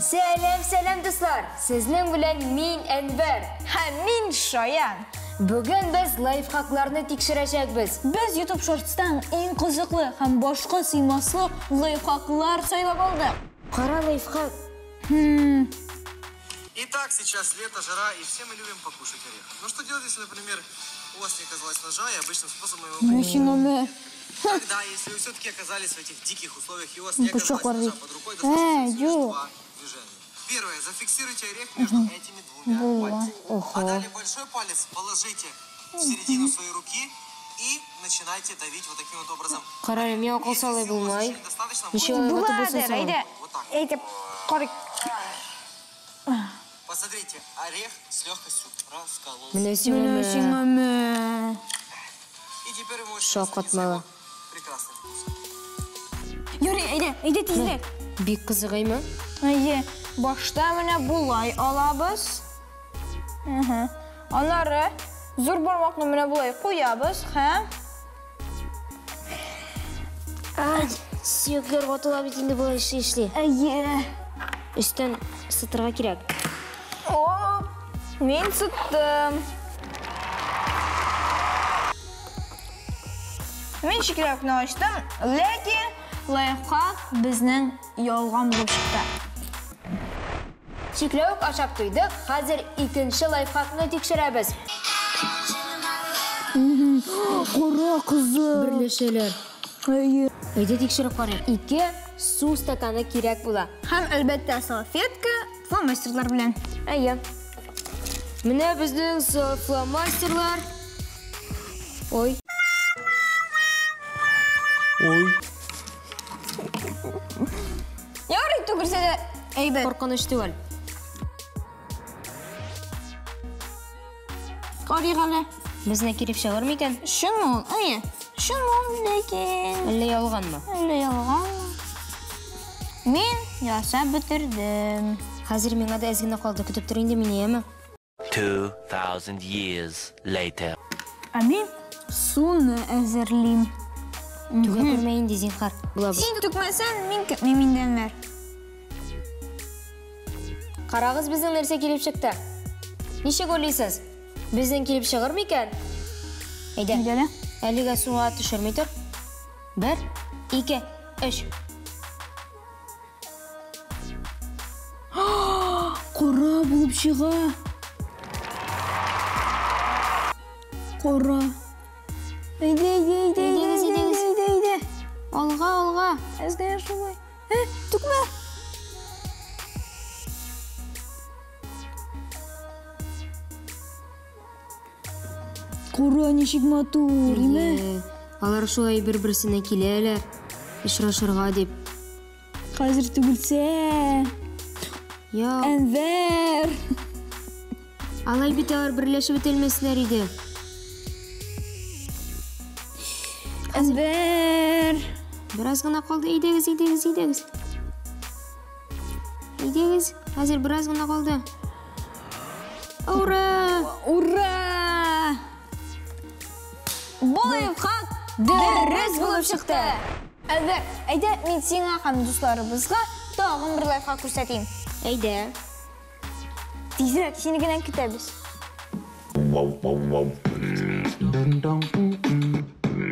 Сәлем дуслар. Сезнең белән мин Әнвәр. Һәм мин Шаян. Бүген без лайфхакларны тикшерәчәкбез. Біз YouTube Shorts'тан ең қызыклы һәм башка сыймаслы лайфхаклар сайлап алдык. Кара лайфхак. Итак, сейчас лето, жара, и все мы любим покушать орех. Ну что делать, если, например, у вас не оказалось ножа, и обычным способом его приготовить? Тогда, если вы все-таки оказались в этих диких условиях, и у вас не оказалось ножа под рукой, достаточно всего лишь два движения. Первое. Зафиксируйте орех между этими двумя пальцами. А далее большой палец положите в середину своей руки и начинайте давить вот таким вот образом. Кара, мен акылсалай булмай. Ничего Болады, вот Вот так. әйтеп карык. Посмотрите, орех с легкостью раскололся. Менә сиңа. И теперь вы можете Шокот мала. прекрасным вкусом. Юри, әйдә тизрәк. Бик кызыгаймы? Әйе, башта менә булай алабыз. Аннары зур бармакны менә булай куябыз, һәм Сүйеклер ватыла бит инде булай эшли. әйе. Өстен сытырга кирәк. О, мен сыттым. Мен шикеләкне ачтым, ләкин лайфхак безнең ялган булып чыкты. Чикләүк ашап туйдык. Хәзер икенче лайфхакны тикшерәбез. Кара кызы. Берләшәләр. Әйе. Әйдә тикшереп карыйк. 2 су стаканы кирәк була. Һәм әлбәттә салфетка, фломастерлар белән. Әйе. Менә безнең фломастерлар. Ой. Ярый, түгелсә дә әйбәт. Коркыныч түгел. Карыйк әле. Безне кирип чыгыр микән? Шуны ул, әйе. Шуны ул, ләкин Әллә ялганмы? әллә ялган. Мин ясап бетердем. Хәзер миңа да әз генә калды. Көтеп тор инде мине, яме? 2000 years later. Ә мин суны әзерлим. Түгә күрмә инде, зинһар. Булабыз. Син түкмәсән, мин көтмим инде Әнвәр. Карагыз, безнең нәрсә килеп чыкты. Ничек уйлыйсыз? Безнең килеп чыгыр микән? Әйдә. Әйдә. Әлегә суга төшермәй тор. 1, 2, 3. Кара булып чыга. Кара. Әйдә. Алга. Әзгә шулай. Түкмә. Кара ничек матур, име? Алар шулай бер-берсенә киләләр. Очрашырга дип. Хәзер түгелсә. Я, Әнвәр. алай бит алар берләшеп бетелмәсләр иде. Әнвәр. Бераз гына калды. Идегез. Идегез. Хәзер бераз гына калды. Ура! Ура! Бу лайфхак дөрес булып чыкты. Әнвәр, әйдә мин сиңа һәм дусларыбызга тагын бер лайфхак күрсәтим. Әйдә. Тизрәк, сине генә көтәбез.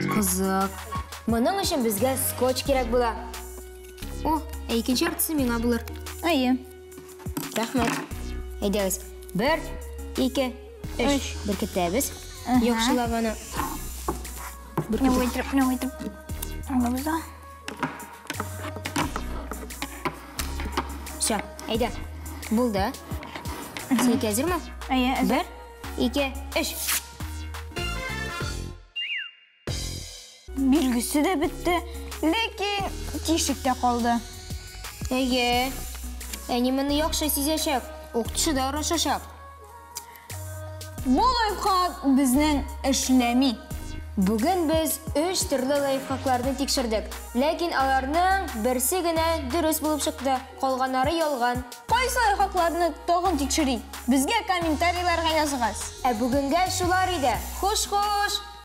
Кызык. Моның өчен безгә скотч кирәк була. О, икенче яртысы миңа булыр. Әйе. Рәхмәт. Әйдәгез. 1, 2, 3. Беркетәбез. Яхшылап аны. Не уйдырып. Алабызда. Всё, әйдә. Булды. Син әзерме? Әйе, 1, 2, 3. Билгесе дә бетте, ләкин тишектә калды. Әйе. Әни моны яхшы сизәчәк. Укытучы да орашачак. Бу лайфхак безнең эшләми. Бүген без 3 төрле лайфхакларны тикшердек. Ләкин аларның берсе генә дөрес булып чыкты. Калганнары ялган. Кайсы лайфхакларны тагын тикшерик? Безгә комментарийларга языгыз. Бүгенгә шулар иде. Хуш-хуш.